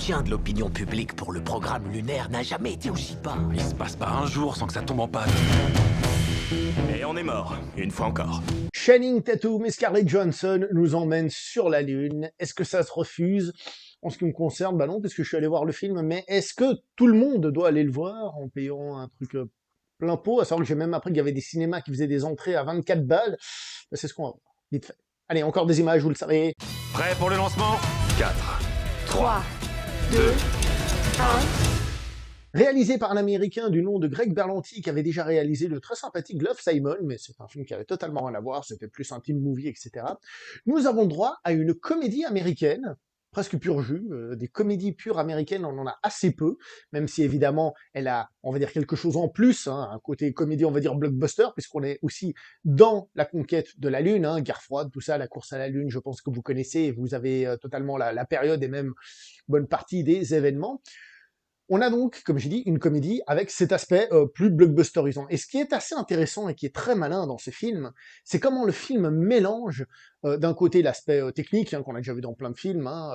soutien de l'opinion publique pour le programme lunaire n'a jamais été aussi bas. Il se passe pas un jour sans que ça tombe en panne. Et on est mort, une fois encore. Channing Tatum et Scarlett Johansson nous emmènent sur la Lune. Est-ce que ça se refuse? En ce qui me concerne, bah non, parce que je suis allé voir le film, mais est-ce que tout le monde doit aller le voir en payant un truc plein pot? À savoir que j'ai même appris qu'il y avait des cinémas qui faisaient des entrées à 24 balles. Bah, c'est ce qu'on va voir, vite fait. Allez, encore des images, vous le savez. Prêt pour le lancement? 4, 3, 2, 1... Réalisé par un Américain du nom de Greg Berlanti, qui avait déjà réalisé le très sympathique Love, Simon, mais c'est un film qui avait totalement rien à voir, c'était plus un teen movie, etc. Nous avons droit à une comédie américaine, presque pur jus, des comédies pures américaines, on en a assez peu, même si évidemment elle a, on va dire, quelque chose en plus, hein, un côté comédie, on va dire blockbuster, puisqu'on est aussi dans la conquête de la Lune, hein, guerre froide, tout ça, la course à la Lune, je pense que vous connaissez, et vous avez totalement la période et même bonne partie des événements. On a donc, comme j'ai dit, une comédie avec cet aspect plus blockbusterisant. Et ce qui est assez intéressant et qui est très malin dans ces films, c'est comment le film mélange d'un côté l'aspect technique, hein, qu'on a déjà vu dans plein de films, hein,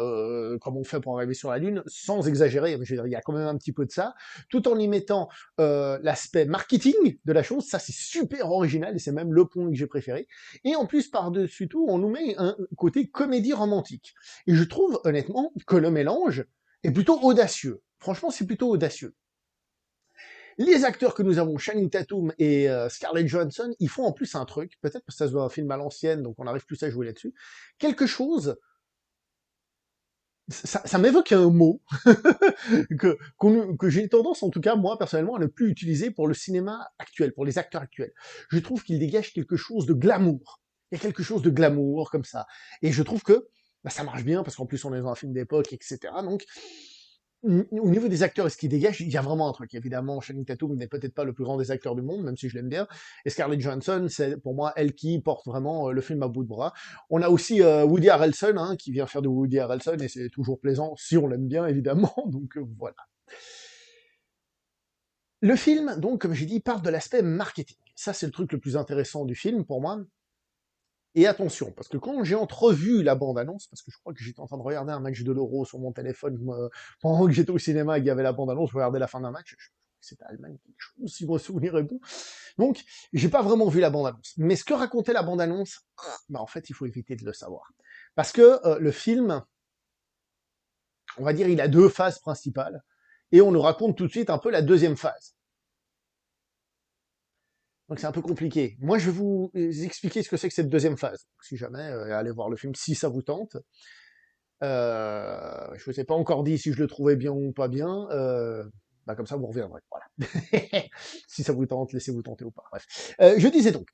comment on fait pour arriver sur la Lune, sans exagérer, je veux dire, il y a quand même un petit peu de ça, tout en y mettant l'aspect marketing de la chose, ça c'est super original et c'est même le point que j'ai préféré. Et en plus, par-dessus tout, on nous met un côté comédie romantique. Et je trouve honnêtement que le mélange est plutôt audacieux. Franchement, c'est plutôt audacieux. Les acteurs que nous avons, Channing Tatum et Scarlett Johansson, ils font en plus un truc, peut-être parce que ça se voit un film à l'ancienne, donc on n'arrive plus à jouer là-dessus, quelque chose, ça m'évoque un mot que j'ai tendance, en tout cas, moi, personnellement, à ne plus utiliser pour le cinéma actuel, pour les acteurs actuels. Je trouve qu'il dégage quelque chose de glamour. Il y a quelque chose de glamour, comme ça. Et je trouve que bah, ça marche bien, parce qu'en plus, on est dans un film d'époque, etc. Donc, au niveau des acteurs et ce qui dégage, il y a vraiment un truc. Évidemment, Channing Tatum n'est peut-être pas le plus grand des acteurs du monde, même si je l'aime bien. Et Scarlett Johansson, c'est pour moi elle qui porte vraiment le film à bout de bras. On a aussi Woody Harrelson, hein, qui vient faire de Woody Harrelson, et c'est toujours plaisant, si on l'aime bien, évidemment. Donc voilà. Le film, donc, comme j'ai dit, part de l'aspect marketing. Ça, c'est le truc le plus intéressant du film, pour moi. Et attention, parce que quand j'ai entrevu la bande-annonce, parce que je crois que j'étais en train de regarder un match de l'Euro sur mon téléphone pendant que j'étais au cinéma et qu'il y avait la bande-annonce, je regardais la fin d'un match, je crois que c'était Allemagne quelque chose, si mon souvenir est bon. Donc, j'ai pas vraiment vu la bande-annonce. Mais ce que racontait la bande-annonce, bah en fait, il faut éviter de le savoir. Parce que le film, on va dire, il a deux phases principales, et on nous raconte tout de suite un peu la deuxième phase. Donc c'est un peu compliqué. Moi, je vais vous expliquer ce que c'est que cette deuxième phase. Si jamais, allez voir le film si ça vous tente. Je vous ai pas encore dit si je le trouvais bien ou pas bien. Bah comme ça, vous reviendrez. Voilà. Si ça vous tente, laissez-vous tenter ou pas. Bref. Je disais donc,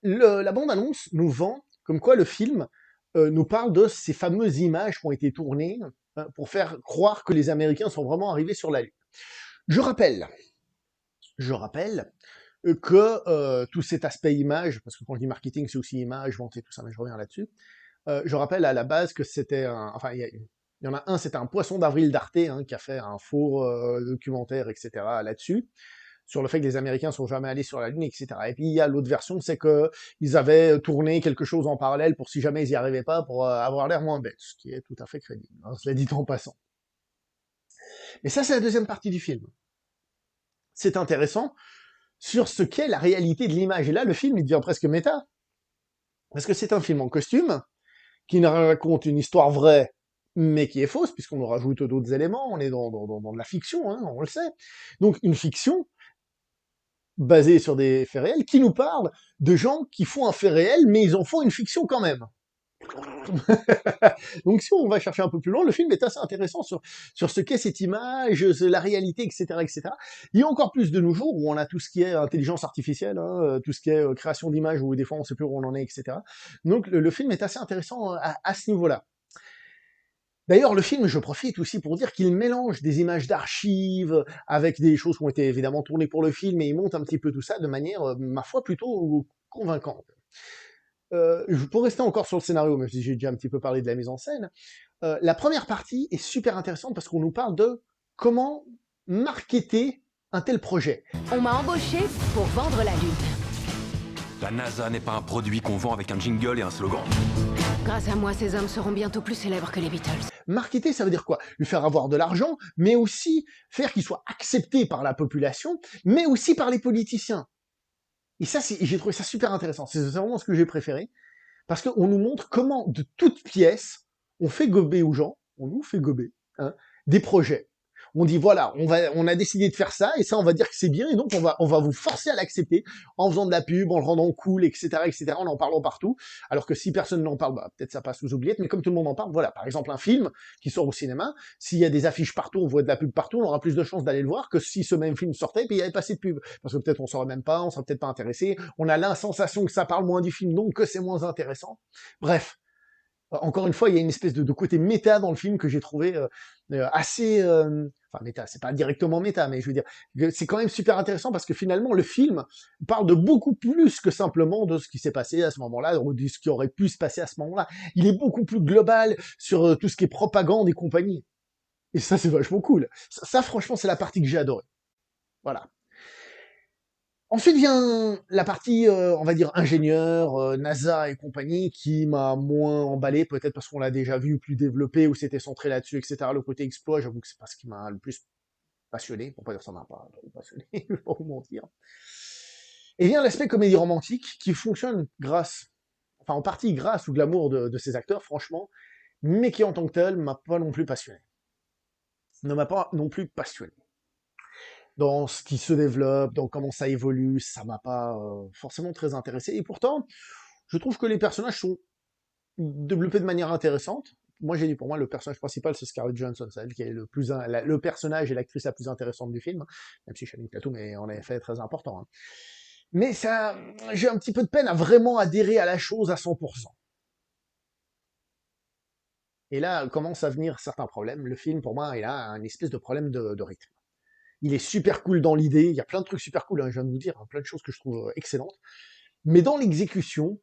la bande-annonce nous vend comme quoi le film nous parle de ces fameuses images qui ont été tournées pour faire croire que les Américains sont vraiment arrivés sur la Lune. Je rappelle que tout cet aspect image, parce que quand je dis marketing, c'est aussi image, vente et tout ça, mais je reviens là-dessus. Je rappelle à la base que c'était enfin, il y en a un, c'était un poisson d'avril d'Arte, hein, qui a fait un faux documentaire, etc. là-dessus, sur le fait que les Américains sont jamais allés sur la Lune, etc. Et puis il y a l'autre version, c'est que ils avaient tourné quelque chose en parallèle pour si jamais ils y arrivaient pas, pour avoir l'air moins bête, ce qui est tout à fait crédible, hein, cela dit en passant. Mais ça, c'est la deuxième partie du film. C'est intéressant sur ce qu'est la réalité de l'image. Et là, le film, il devient presque méta. Parce que c'est un film en costume, qui nous raconte une histoire vraie, mais qui est fausse, puisqu'on nous rajoute d'autres éléments, on est dans de la fiction, hein, on le sait. Donc une fiction basée sur des faits réels, qui nous parle de gens qui font un fait réel, mais ils en font une fiction quand même. Donc si on va chercher un peu plus loin, le film est assez intéressant sur ce qu'est cette image, la réalité, etc., etc. Il y a encore plus de nos jours où on a tout ce qui est intelligence artificielle, hein, tout ce qui est création d'images où des fois on sait plus où on en est, etc. Donc le film est assez intéressant à ce niveau-là. D'ailleurs, le film, je profite aussi pour dire qu'il mélange des images d'archives avec des choses qui ont été évidemment tournées pour le film, et il monte un petit peu tout ça de manière, ma foi, plutôt convaincante. Pour rester encore sur le scénario, même si j'ai déjà un petit peu parlé de la mise en scène, la première partie est super intéressante parce qu'on nous parle de comment marketer un tel projet. On m'a embauché pour vendre la Lune. La NASA n'est pas un produit qu'on vend avec un jingle et un slogan. Grâce à moi, ces hommes seront bientôt plus célèbres que les Beatles. Marketer, ça veut dire quoi? Lui faire avoir de l'argent, mais aussi faire qu'il soit accepté par la population, mais aussi par les politiciens. Et ça, j'ai trouvé ça super intéressant. C'est vraiment ce que j'ai préféré. Parce qu'on nous montre comment, de toutes pièces, on fait gober aux gens, on nous fait gober, hein, des projets. On dit voilà, on a décidé de faire ça, et ça, on va dire que c'est bien, et donc on va vous forcer à l'accepter en faisant de la pub, en le rendant cool, etc., en en parlant partout. Alors que si personne n'en parle, bah, peut-être ça passe aux oubliettes, mais comme tout le monde en parle, voilà. Par exemple, un film qui sort au cinéma, s'il y a des affiches partout, on voit de la pub partout, on aura plus de chances d'aller le voir que si ce même film sortait et puis il y avait pas assez de pub. Parce que peut-être on saurait même pas, on serait peut-être pas intéressé, on a la sensation que ça parle moins du film, donc que c'est moins intéressant. Bref. Encore une fois, il y a une espèce de côté méta dans le film que j'ai trouvé assez... Enfin, méta, c'est pas directement méta, mais je veux dire, c'est quand même super intéressant parce que finalement, le film parle de beaucoup plus que simplement de ce qui s'est passé à ce moment-là, ou de ce qui aurait pu se passer à ce moment-là. Il est beaucoup plus global sur tout ce qui est propagande et compagnie. Et ça, c'est vachement cool. Ça, franchement, c'est la partie que j'ai adorée. Voilà. Ensuite vient la partie, on va dire, ingénieur, NASA et compagnie, qui m'a moins emballé, peut-être parce qu'on l'a déjà vu plus développé, ou c'était centré là-dessus, etc. Le côté exploit, j'avoue que c'est pas ce qui m'a le plus passionné, pour pas dire ça m'a pas trop passionné, je vais pas vous mentir. Et vient l'aspect comédie romantique, qui fonctionne enfin en partie grâce au glamour de ces acteurs, franchement, mais qui en tant que tel m'a pas non plus passionné. Ne m'a pas non plus passionné. Dans ce qui se développe, dans comment ça évolue, ça m'a pas forcément très intéressé. Et pourtant, je trouve que les personnages sont développés de manière intéressante. Moi, j'ai dit pour moi, le personnage principal, c'est Scarlett Johansson, c'est elle qui est le personnage et l'actrice la plus intéressante du film, même si Channing Tatum est en effet très important. Hein. Mais ça, j'ai un petit peu de peine à vraiment adhérer à la chose à 100%. Et là, commencent à venir certains problèmes. Le film, pour moi, il a un espèce de problème de rythme. Il est super cool dans l'idée, il y a plein de trucs super cool, hein, je viens de vous dire, hein, plein de choses que je trouve excellentes. Mais dans l'exécution,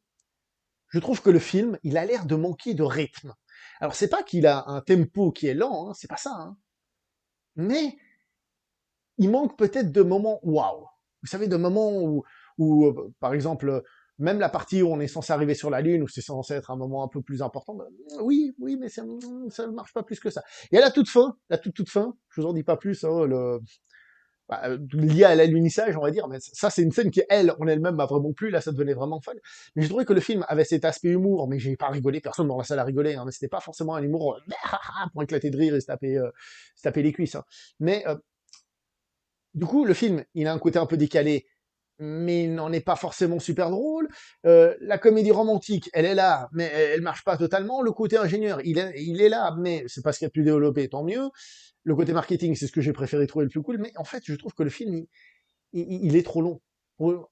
je trouve que le film, il a l'air de manquer de rythme. Alors c'est pas qu'il a un tempo qui est lent, hein, c'est pas ça, hein. Mais il manque peut-être de moments waouh. Vous savez, de moments où par exemple, même la partie où on est censé arriver sur la Lune, où c'est censé être un moment un peu plus important, ben, oui, mais ça ne marche pas plus que ça. Et à la toute fin, je vous en dis pas plus, hein, lié à l'alunissage, on va dire, mais ça, c'est une scène qui, elle, en elle-même, m'a vraiment plu, là, ça devenait vraiment fun. Mais j'ai trouvé que le film avait cet aspect humour, mais j'ai pas rigolé, personne dans la salle a rigolé, hein, mais c'était pas forcément un humour pour éclater de rire et se taper les cuisses. Hein. Mais du coup, le film, il a un côté un peu décalé, mais il n'en est pas forcément super drôle. La comédie romantique, elle est là, mais elle marche pas totalement. Le côté ingénieur, il est là, mais c'est pas ce qu'il y a de plus développé, tant mieux. Le côté marketing, c'est ce que j'ai préféré trouver le plus cool, mais en fait, je trouve que le film, il est trop long.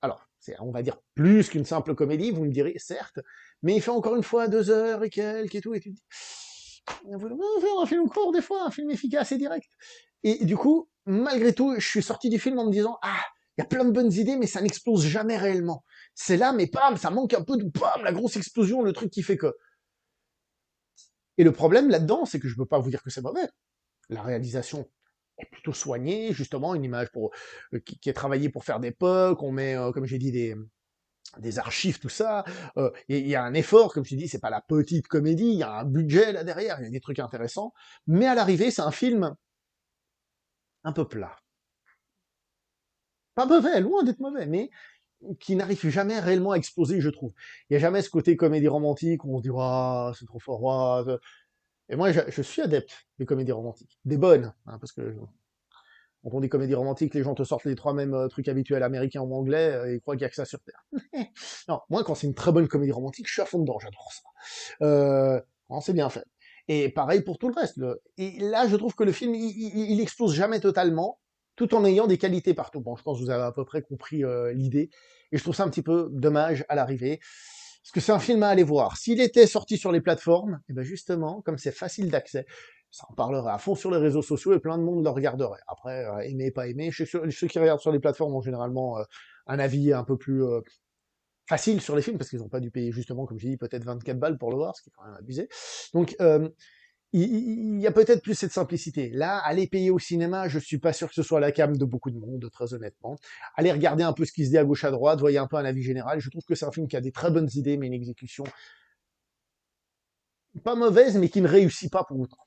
Alors, c'est, on va dire, plus qu'une simple comédie, vous me direz, certes, mais il fait encore une fois 2 heures et quelques et tout, et tu te dis, on veut faire un film court des fois, un film efficace et direct. Et du coup, malgré tout, je suis sorti du film en me disant, ah, il y a plein de bonnes idées, mais ça n'explose jamais réellement. C'est là, mais bam, ça manque un peu de bam, la grosse explosion, le truc qui fait que. Et le problème là-dedans, c'est que je peux pas vous dire que c'est mauvais. La réalisation est plutôt soignée, justement, une image qui est travaillée pour faire des pucks, on met, comme j'ai dit, des archives, tout ça, il y a un effort, comme je dis, c'est pas la petite comédie, il y a un budget là derrière, il y a des trucs intéressants, mais à l'arrivée, c'est un film un peu plat. Pas mauvais, loin d'être mauvais, mais qui n'arrive jamais réellement à exploser, je trouve. Il n'y a jamais ce côté comédie romantique où on se dit, waouh, c'est trop fort, waouh. Et moi, je suis adepte des comédies romantiques. Des bonnes, hein, parce que quand on dit comédie romantique, les gens te sortent les 3 mêmes trucs habituels américains ou anglais et ils croient qu'il n'y a que ça sur Terre. Non, moi, quand c'est une très bonne comédie romantique, je suis à fond dedans, j'adore ça. C'est bien fait. Et pareil pour tout le reste. Et là, je trouve que le film, il explose jamais totalement, tout en ayant des qualités partout. Bon, je pense que vous avez à peu près compris l'idée. Et je trouve ça un petit peu dommage à l'arrivée. Parce que c'est un film à aller voir. S'il était sorti sur les plateformes, et ben justement, comme c'est facile d'accès, ça en parlerait à fond sur les réseaux sociaux et plein de monde le regarderait. Après, aimer, pas aimer, ceux qui regardent sur les plateformes ont généralement un avis un peu plus facile sur les films, parce qu'ils n'ont pas dû payer justement, comme j'ai dit, peut-être 24 balles pour le voir, ce qui est quand même abusé. Donc, il y a peut-être plus cette simplicité. Là, aller payer au cinéma, je suis pas sûr que ce soit la came de beaucoup de monde, très honnêtement. Allez regarder un peu ce qui se dit à gauche à droite, voyez un peu un avis général. Je trouve que c'est un film qui a des très bonnes idées, mais une exécution pas mauvaise, mais qui ne réussit pas pour autant.